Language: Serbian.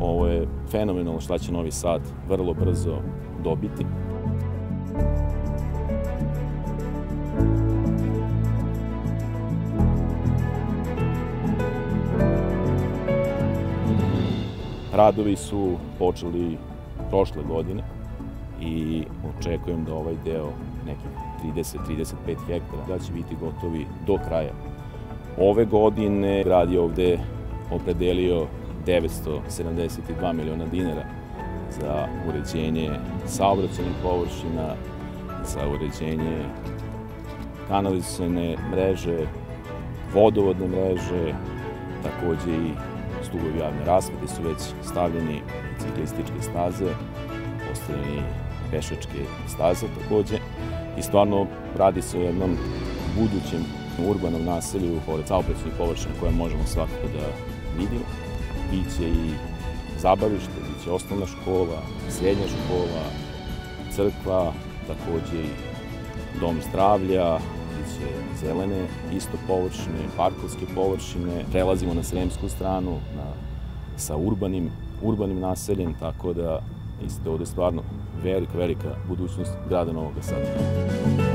Ovo je fenomenalno šta će Novi Sad vrlo brzo dobiti. Radovi su počeli prošle godine i očekujem da ovaj deo, nekih 30-35 hektara, da će biti gotovi do kraja ove godine. Grad je ovde opredelio 972 miliona dinara za uređenje saobraćajnih površina, za uređenje kanalizacione mreže, vodovodne mreže, takođe i stubovi javne rasvete su već stavljeni, ciklističke staze, postavljeni pešačke staze takođe. I stvarno radi se o jednom budućem urbanom naselju pored saobraćajnih površina koje možemo svakako da vidimo. Biće i zabavište, biće osnovna škola, srednja škola, crkva, takođe i dom zdravlja, biće zelene isto površine, parkovske površine. Prelazimo na sremsku stranu sa urbanim naseljem, tako da ovde je stvarno velika budućnost grada Novog Sada.